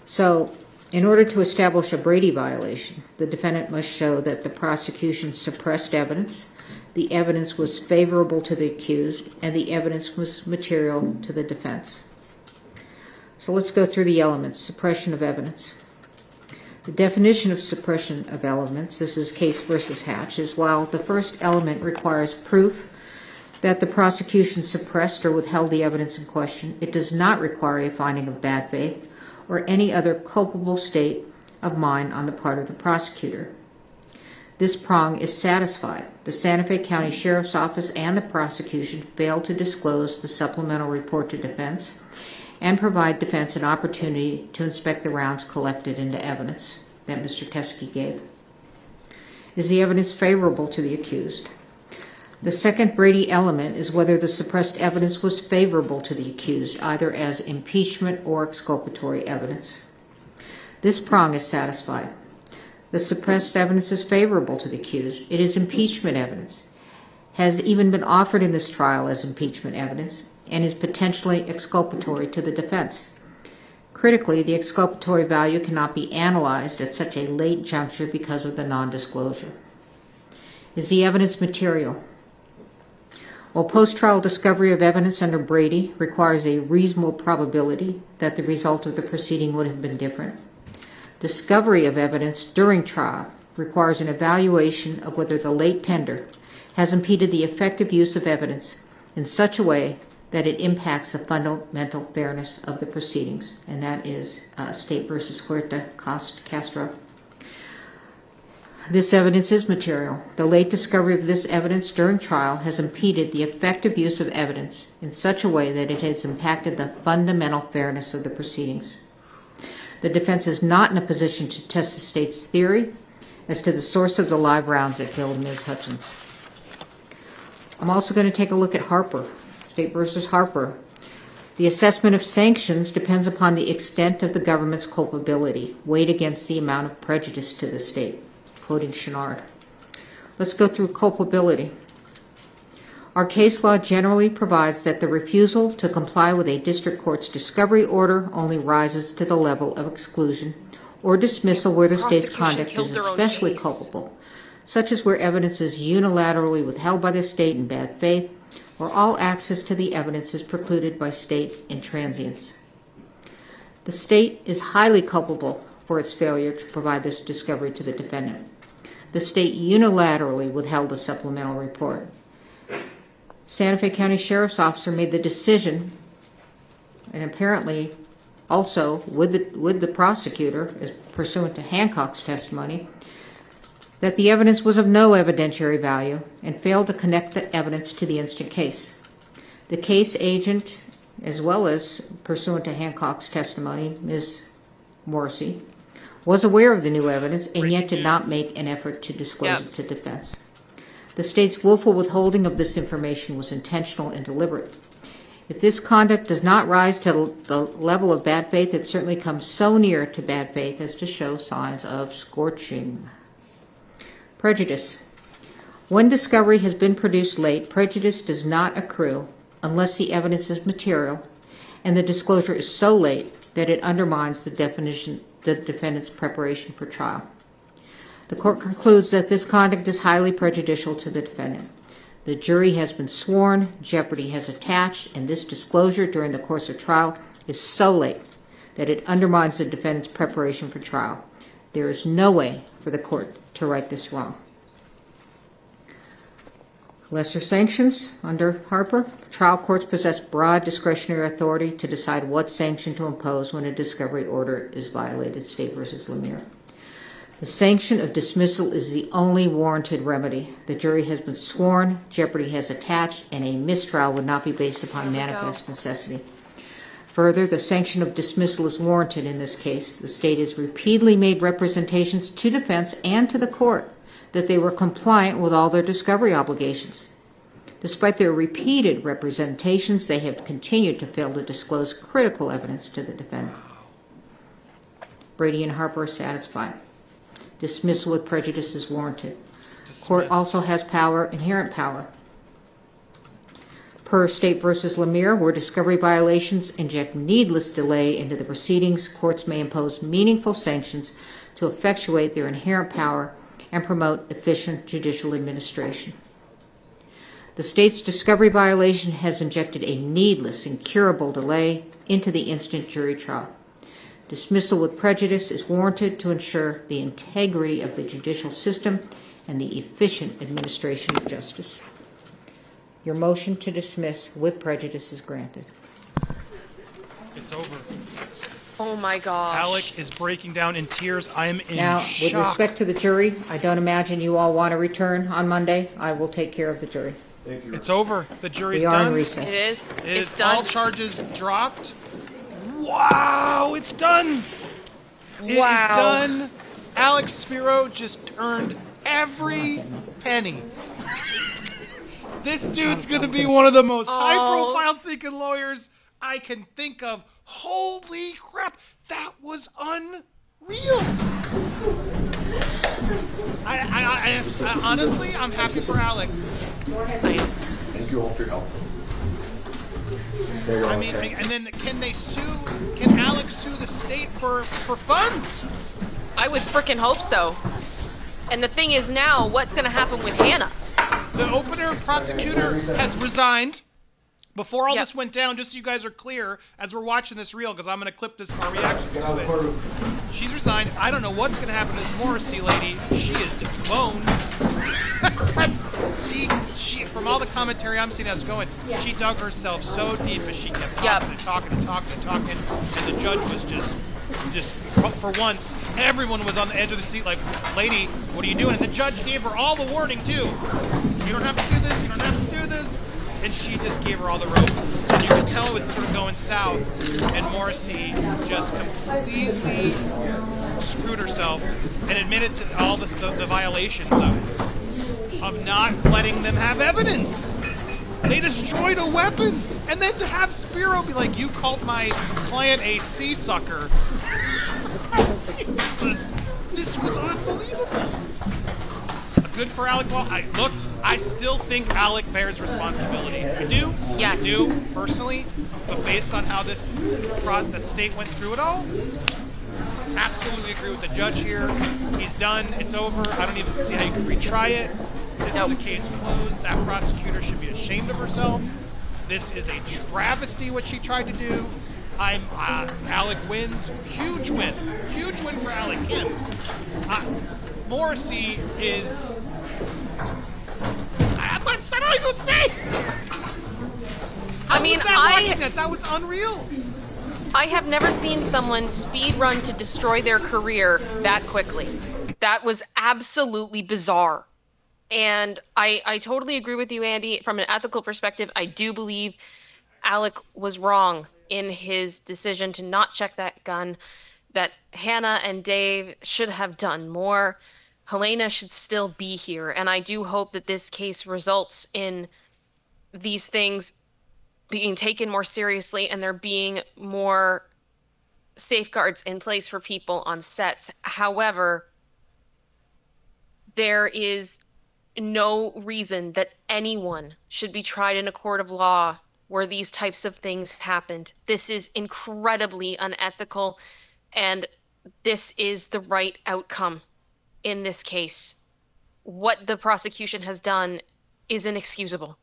[SPEAKER 1] So, in order to establish a Brady violation, the defendant must show that the prosecution suppressed evidence, the evidence was favorable to the accused, and the evidence was material to the defense. So let's go through the elements. Suppression of evidence. The definition of suppression of elements, this is Case versus Hatch, is while the first element requires proof that the prosecution suppressed or withheld the evidence in question, it does not require a finding of bad faith or any other culpable state of mind on the part of the prosecutor. This prong is satisfied. The Santa Fe County Sheriff's Office and the prosecution failed to disclose the supplemental report to defense and provide defense an opportunity to inspect the rounds collected into evidence that Mr. Teske gave. Is the evidence favorable to the accused? The second Brady element is whether the suppressed evidence was favorable to the accused, either as impeachment or exculpatory evidence. This prong is satisfied. The suppressed evidence is favorable to the accused. It is impeachment evidence, has even been offered in this trial as impeachment evidence, and is potentially exculpatory to the defense. Critically, the exculpatory value cannot be analyzed at such a late juncture because of the nondisclosure. Is the evidence material? While post-trial discovery of evidence under Brady requires a reasonable probability that the result of the proceeding would have been different, discovery of evidence during trial requires an evaluation of whether the late tender has impeded the effective use of evidence in such a way that it impacts the fundamental fairness of the proceedings, and that is State versus Huerta Castro. This evidence is material. The late discovery of this evidence during trial has impeded the effective use of evidence in such a way that it has impacted the fundamental fairness of the proceedings. The defense is not in a position to test the state's theory as to the source of the live rounds that killed Ms. Hutchins. I'm also going to take a look at Harper, State versus Harper. The assessment of sanctions depends upon the extent of the government's culpability, weighed against the amount of prejudice to the state. Quoting Chenard. Let's go through culpability. Our case law generally provides that the refusal to comply with a district court's discovery order only rises to the level of exclusion or dismissal where the state's conduct
[SPEAKER 4] killed
[SPEAKER 3] is
[SPEAKER 4] their own
[SPEAKER 3] especially
[SPEAKER 4] case.
[SPEAKER 3] culpable, such as where evidence is unilaterally withheld by the state in bad faith, or all access to the evidence is precluded by state intransience. The state is highly culpable for its failure to provide this discovery to the defendant. The state unilaterally withheld a supplemental report. Santa Fe County Sheriff's Officer made the decision, and apparently also with the prosecutor, as pursuant to Hancock's testimony, that the evidence was of no evidentiary value and failed to connect the evidence to the instant case. The case agent, as well as pursuant to Hancock's testimony, Ms. Morrissey, was aware of the new evidence and yet did not make an effort to disclose it to defense. The state's willful withholding of this information was intentional and deliberate. If this conduct does not rise to the level of bad faith, it certainly comes so near to bad faith as to show signs of scorching. Prejudice. When discovery has been produced late, prejudice does not accrue unless the evidence is material and the disclosure is so late that it undermines the defendant's preparation for trial. The court concludes that this conduct is highly prejudicial to the defendant. The jury has been sworn, jeopardy has attached, and this disclosure during the course of trial is so late
[SPEAKER 1] that it undermines the defendant's preparation for trial. There is no way for the court to right this wrong. Lesser sanctions under Harper. Trial courts possess broad discretionary authority to decide what sanction to impose when a discovery order is violated. State versus Lemire. The sanction of dismissal is the only warranted remedy. The jury has been sworn, jeopardy has attached, and a mistrial would not be based upon manifest necessity. Further, the sanction of dismissal is warranted in this case. The state has repeatedly made representations to defense and to the court that they were compliant with all their discovery obligations. Despite their repeated representations, they have continued to fail to disclose critical evidence to the defendant. Brady and Harper are satisfied. Dismissal with prejudice is warranted. Court also has power, inherent power. Per State versus Lemire, where discovery violations inject needless delay into the proceedings, courts may impose meaningful sanctions to effectuate their inherent power and promote efficient judicial administration. The state's discovery violation has injected a needless, incurable delay into the instant jury trial. Dismissal with prejudice is warranted to ensure the integrity of the judicial system and the efficient administration of justice. Your motion to dismiss with prejudice is granted.
[SPEAKER 3] It's over.
[SPEAKER 4] Oh my gosh.
[SPEAKER 3] Alec is breaking down in tears. I am in
[SPEAKER 1] Now,
[SPEAKER 3] shock.
[SPEAKER 1] with respect to the jury, I don't imagine you all want to return on Monday. I will take care of the jury.
[SPEAKER 3] It's over. The jury's
[SPEAKER 1] We are
[SPEAKER 3] done.
[SPEAKER 1] in recess.
[SPEAKER 4] It is.
[SPEAKER 3] It
[SPEAKER 4] It's
[SPEAKER 3] is all
[SPEAKER 4] done.
[SPEAKER 3] charges dropped. Wow, it's done. It is
[SPEAKER 4] Wow.
[SPEAKER 3] done. Alex Spiro just earned every penny. This dude's gonna be one of the most high-profile sneaking lawyers I can think of. Holy crap, that was unreal. I honestly, I'm happy for Alec.
[SPEAKER 4] I am.
[SPEAKER 5] Thank you all for your help. Stay well,
[SPEAKER 3] I mean,
[SPEAKER 5] okay?
[SPEAKER 3] and then can they sue? Can Alex sue the state for funds?
[SPEAKER 4] I would frickin' hope so. And the thing is now, what's gonna happen with Hannah?
[SPEAKER 3] The opener prosecutor has resigned. Before all
[SPEAKER 4] Yep.
[SPEAKER 3] this went down, just so you guys are clear, as we're watching this reel, because I'm going to clip this, our reaction to it. She's resigned. I don't know what's going to happen to this Morrissey lady. She is boned. she, from all the commentary I'm seeing as going, she dug herself so deep as she kept talking and talking and talking and talking, and the judge was just for once, everyone was on the edge of the seat like, lady, what are you doing? And the judge gave her all the warning, too. You don't have to do this, you don't have to do this. And she just gave her all the rope. And you could tell it was sort of going south, and Morrissey just completely screwed herself and admitted to all the violations of not letting them have evidence. They destroyed a weapon, and then to have Spiro be like, you called my client a sea sucker. Jesus, this was unbelievable. Good for Alec Baldwin. Look, I still think Alec bears responsibility. I do.
[SPEAKER 4] Yes.
[SPEAKER 3] I do, personally. But based on how the state went through it all, absolutely agree with the judge here. He's done. It's over. I don't even see how you can retry it. This is a case closed. That prosecutor should be ashamed of herself. This is a travesty what she tried to do. Alec wins. Huge win. Huge win for Alec Kim. Morrissey is... I don't even say.
[SPEAKER 4] I mean,
[SPEAKER 3] Watching that was unreal.
[SPEAKER 4] I have never seen someone speed run to destroy their career that quickly. That was absolutely bizarre. And I totally agree with you, Andy. From an ethical perspective, I do believe Alec was wrong in his decision to not check that gun, that Hannah and Dave should have done more. Halyna should still be here. And I do hope that this case results in these things being taken more seriously and there being more safeguards in place for people on sets. However, there is no reason that anyone should be tried in a court of law where these types of things happened. This is incredibly unethical, and this is the right outcome in this case. What the prosecution has done is inexcusable.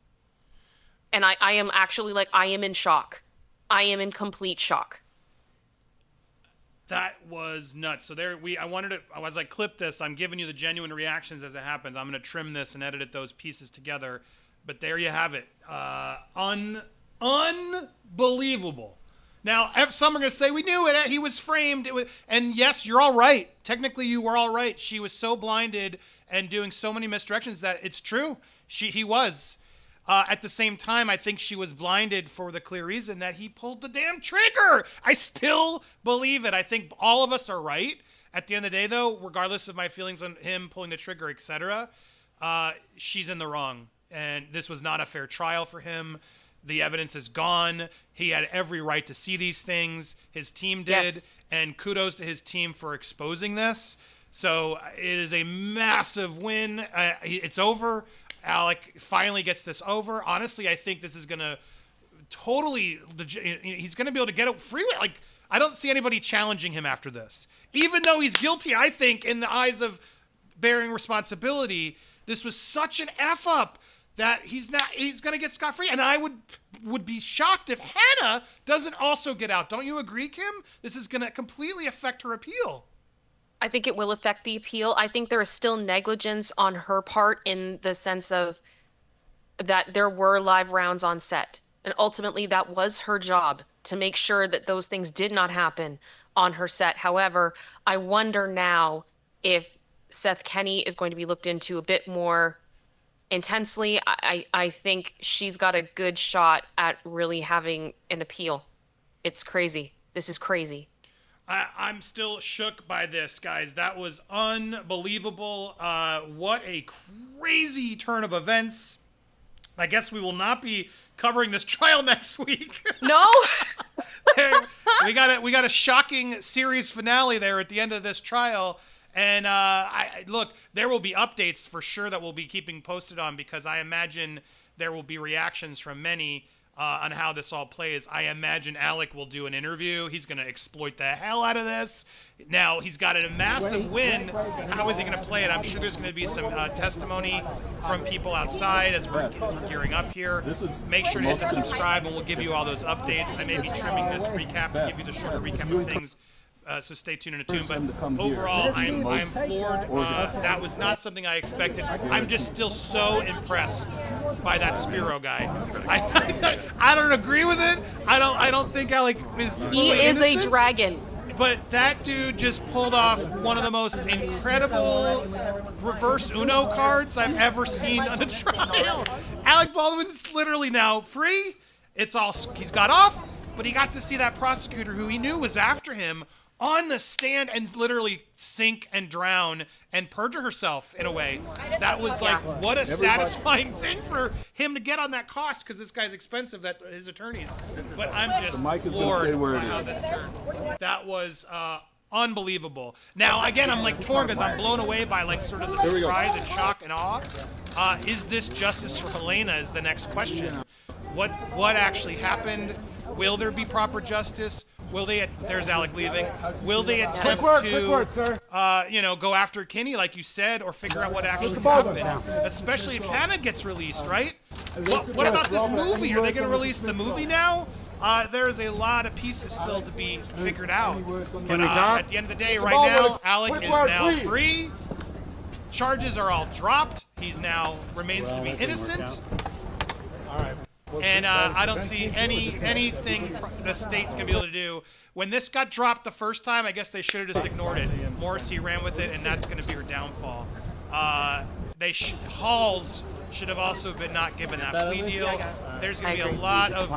[SPEAKER 4] And I am actually I am in shock. I am in complete shock.
[SPEAKER 3] That was nuts. So I wanted to, as I clip this, I'm giving you the genuine reactions as it happens. I'm going to trim this and edit those pieces together. But there you have it. Unbelievable. Now, some are going to say, we knew it. He was framed. And yes, you're all right. Technically, you were all right. She was so blinded and doing so many misdirections that it's true. He was. At the same time, I think she was blinded for the clear reason that he pulled the damn trigger. I still believe it. I think all of us are right. At the end of the day, though, regardless of my feelings on him pulling the trigger, etc., she's in the wrong. And this was not a fair trial for him. The evidence is gone. He had every right to see these things. His team did.
[SPEAKER 4] Yes.
[SPEAKER 3] And kudos to his team for exposing this. So it is a massive win. It's over. Alec finally gets this over. Honestly, I think this is going to totally... He's going to be able to get it free. Like, I don't see anybody challenging him after this. Even though he's guilty, I think, in the eyes of bearing responsibility, this was such an F-up that he's going to get scot-free. And I would be shocked if Hannah doesn't also get out. Don't you agree, Kim? This is going to completely affect her appeal.
[SPEAKER 4] I think it will affect the appeal. I think there is still negligence on her part in the sense of that there were live rounds on set. And ultimately, that was her job to make sure that those things did not happen on her set. However, I wonder now if Seth Kenney is going to be looked into a bit more intensely. I think she's got a good shot at really having an appeal. It's crazy. This is crazy.
[SPEAKER 3] I'm still shook by this, guys. That was unbelievable. What a crazy turn of events. I guess we will not be covering this trial next week.
[SPEAKER 4] No.
[SPEAKER 3] we got a shocking series finale there at the end of this trial. And look, there will be updates for sure that we'll be keeping posted on, because I imagine there will be reactions from many on how this all plays. I imagine Alec will do an interview. He's going to exploit the hell out of this. Now, he's got a massive win. How is he going to play it? I'm sure there's going to be some testimony from people outside as we're gearing up here. Make sure to hit the subscribe, and we'll give you all those updates. I may be trimming this recap to give you the shorter recap of things. So stay tuned and attuned. But overall, I'm floored. That was not something I expected. I'm just still so impressed by that Spiro guy. I don't agree with it. I don't think Alec is fully
[SPEAKER 4] He is
[SPEAKER 3] innocent,
[SPEAKER 4] a dragon.
[SPEAKER 3] But that dude just pulled off one of the most incredible reverse Uno cards I've ever seen on a trial. Alec Baldwin is literally now free. He's got off, but he got to see that prosecutor who he knew was after him on the stand and literally sink and drown and perjure herself in a way. That was like, what a satisfying thing for him to get on that cost, because this guy's expensive, that his attorneys. But I'm just floored by how this turned. That was unbelievable. Now, again, I'm like torn because I'm blown away by like sort of the surprise and shock and awe. Is this justice for Halyna is the next question. What actually happened? Will there be proper justice? Will they? There's Alec leaving. Will they attempt to, go after Kinney, like you said, or figure out what actually happened? Especially if Hannah gets released, right? What about this movie? Are they going to release the movie now? There's a lot of pieces still to be figured out. But at the end of the day, right now, Alec is now free. Charges are all dropped. He's now remains to be innocent.
[SPEAKER 6] All right.
[SPEAKER 3] And I don't see anything the state's going to be able to do. When this got dropped the first time, I guess they should have just ignored it. Morrissey ran with it, and that's going to be her downfall. Halls should have also been not given that plea deal. There's going to be a lot of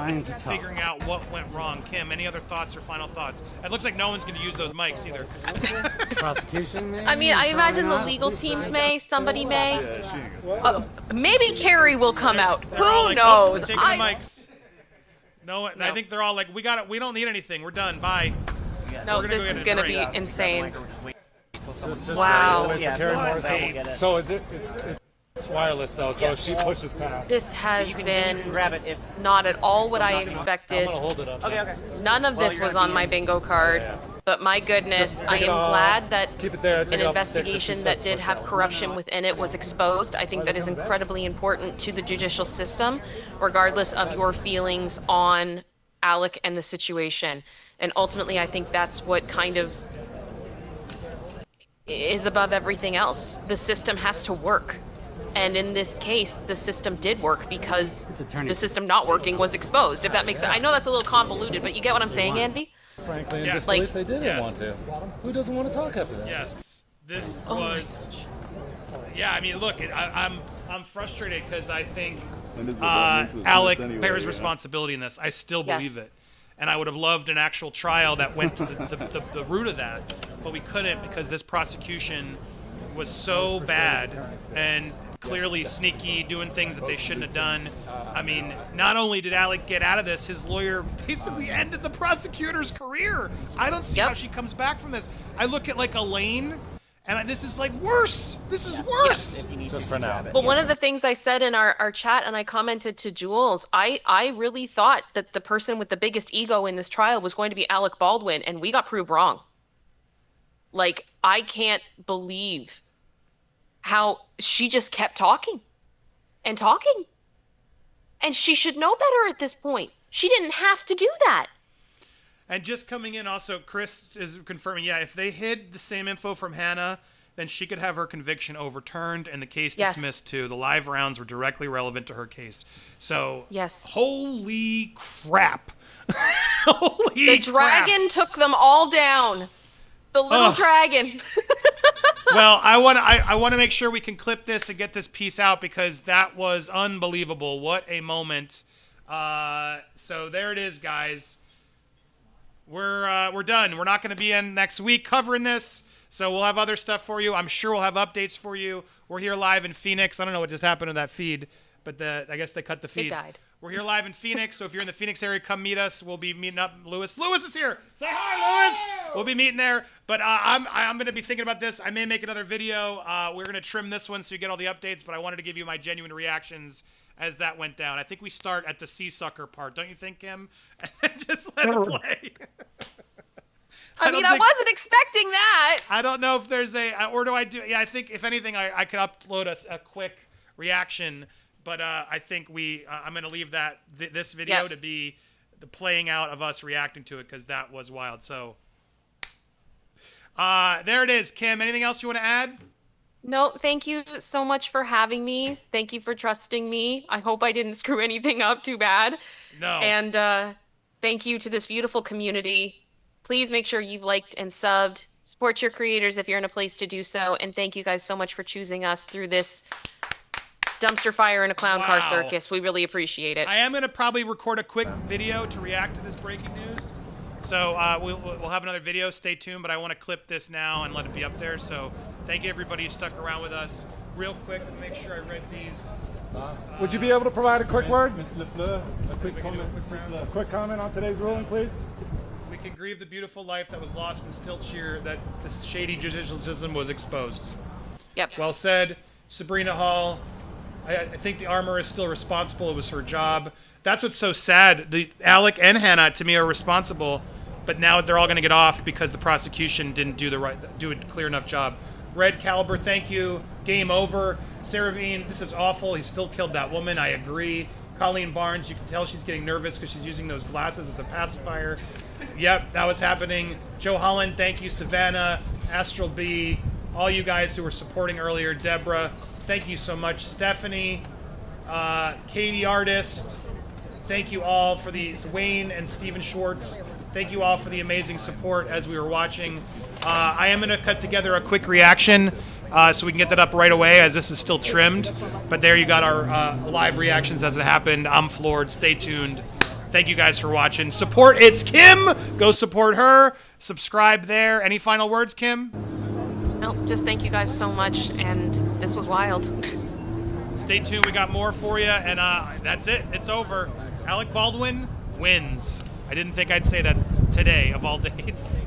[SPEAKER 3] figuring out what went wrong. Kim, any other thoughts or final thoughts? It looks like no one's going to use those mics either.
[SPEAKER 6] Prosecution, maybe?
[SPEAKER 4] I mean, I imagine the legal teams may, somebody may. Maybe Kari will come out.
[SPEAKER 3] They're all
[SPEAKER 4] Who
[SPEAKER 3] like,
[SPEAKER 4] knows?
[SPEAKER 3] we're taking the mics. No, I think they're all like, we got it. We don't need anything. We're done. Bye.
[SPEAKER 4] No,
[SPEAKER 3] We're gonna
[SPEAKER 4] this
[SPEAKER 3] go
[SPEAKER 4] is
[SPEAKER 3] get a
[SPEAKER 4] going to
[SPEAKER 3] drink.
[SPEAKER 4] be insane.
[SPEAKER 6] Just
[SPEAKER 4] Wow.
[SPEAKER 6] wait for Kari Morrissey. So it's wireless though, so if she pushes past.
[SPEAKER 4] This has been
[SPEAKER 7] grab it if
[SPEAKER 4] not at all what I expected.
[SPEAKER 6] I'm gonna hold it up.
[SPEAKER 7] okay.
[SPEAKER 4] None of this was on my bingo card. But my goodness,
[SPEAKER 6] Just
[SPEAKER 4] I
[SPEAKER 6] take
[SPEAKER 4] am
[SPEAKER 6] it off,
[SPEAKER 4] glad that
[SPEAKER 6] keep it there, take
[SPEAKER 4] an
[SPEAKER 6] it off the sticks if she
[SPEAKER 4] investigation
[SPEAKER 6] starts
[SPEAKER 4] that
[SPEAKER 6] to
[SPEAKER 4] did
[SPEAKER 6] push
[SPEAKER 4] have
[SPEAKER 6] out.
[SPEAKER 4] corruption within it was exposed. I think that is incredibly important to the judicial system, regardless of your feelings on Alec and the situation. And ultimately, I think that's what kind of is above everything else. The system has to work. And in this case, the system did work because the system not working was exposed, if that makes sense. I know that's a little convoluted, but you get what I'm saying, Andy?
[SPEAKER 6] Frankly, in
[SPEAKER 3] Yeah.
[SPEAKER 6] disbelief, they didn't
[SPEAKER 3] Yes.
[SPEAKER 6] want to. Who doesn't want to talk after that?
[SPEAKER 3] Yes, this
[SPEAKER 4] Oh my
[SPEAKER 3] was. Yeah, I mean, look, I'm frustrated because I think Alec bears responsibility in this. I still believe
[SPEAKER 4] Yes.
[SPEAKER 3] it, and I would have loved an actual trial that went to the root of that, but we couldn't because this prosecution was so bad and clearly sneaky, doing things that they shouldn't have done. I mean, not only did Alec get out of this, his lawyer basically ended the prosecutor's career. I don't see how she comes back from this. I look at like Elaine, and this is like worse. This is worse.
[SPEAKER 6] Just for now.
[SPEAKER 4] Well, one of the things I said in our chat, and I commented to Jules, I really thought that the person with the biggest ego in this trial was going to be Alec Baldwin, and we got proved wrong. Like, I can't believe how she just kept talking and talking. And she should know better at this point. She didn't have to do that.
[SPEAKER 3] And just coming in also, Chris is confirming, yeah, if they hid the same info from Hannah, then she could have her conviction overturned and the case
[SPEAKER 4] Yes.
[SPEAKER 3] dismissed too. The live rounds were directly relevant to her case. So,
[SPEAKER 4] Yes.
[SPEAKER 3] holy crap. Holy
[SPEAKER 4] The dragon took them all down. The little dragon.
[SPEAKER 3] Well, I want to make sure we can clip this and get this piece out because that was unbelievable. What a moment. So there it is, guys. We're done. We're not going to be in next week covering this, so we'll have other stuff for you. I'm sure we'll have updates for you. We're here live in Phoenix. I don't know what just happened to that feed, but I guess they cut the feeds.
[SPEAKER 4] It died.
[SPEAKER 3] We're here live in Phoenix, so if you're in the Phoenix area, come meet us. We'll be meeting up. Lewis is here. Say hi, Lewis. We'll be meeting there. But I'm going to be thinking about this. I may make another video. We're going to trim this one so you get all the updates, but I wanted to give you my genuine reactions as that went down. I think we start at the sea sucker part, don't you think, Kim? And just let it play.
[SPEAKER 4] I wasn't expecting that.
[SPEAKER 3] I don't know if there's or do I do? Yeah, I think if anything, I could upload a quick reaction. But I think I'm going to leave this video to be the playing out of us reacting to it because that was wild. So there it is. Kim, anything else you want to add?
[SPEAKER 4] No, thank you so much for having me. Thank you for trusting me. I hope I didn't screw anything up too bad.
[SPEAKER 3] No.
[SPEAKER 4] And thank you to this beautiful community. Please make sure you've liked and subbed. Support your creators if you're in a place to do so. And thank you guys so much for choosing us through this dumpster fire in a clown car circus. We really appreciate it.
[SPEAKER 3] I am going to probably record a quick video to react to this breaking news. So we'll have another video. Stay tuned, but I want to clip this now and let it be up there. So thank you, everybody who stuck around with us. Real quick, make sure I read these.
[SPEAKER 6] Would you be able to provide a quick word? Ms. Lafleur, a quick comment on today's ruling, please?
[SPEAKER 3] We can grieve the beautiful life that was lost in Stiltshire, that the shady judicial system was exposed.
[SPEAKER 4] Yep.
[SPEAKER 3] Well said, Sabrina Hall. I think the armor is still responsible. It was her job. That's what's so sad. Alec and Hannah, to me, are responsible, but now they're all going to get off because the prosecution didn't do a clear enough job. Red Caliber, thank you. Game over. Saravine, this is awful. He still killed that woman. I agree. Colleen Barnes, you can tell she's getting nervous because she's using those glasses as a pacifier. Yep, that was happening. Joe Holland, thank you. Savannah, Astral B, all you guys who were supporting earlier. Deborah, thank you so much. Stephanie, Katie Artist, thank you all for Wayne and Steven Schwartz, thank you all for the amazing support as we were watching. I am going to cut together a quick reaction so we can get that up right away as this is still trimmed. But there you got our live reactions as it happened. I'm floored. Stay tuned. Thank you guys for watching. Support It's Kim. Go support her. Subscribe there. Any final words, Kim?
[SPEAKER 4] Nope, just thank you guys so much, and this was wild.
[SPEAKER 3] Stay tuned. We got more for you, and that's it. It's over. Alec Baldwin wins. I didn't think I'd say that today, of all days.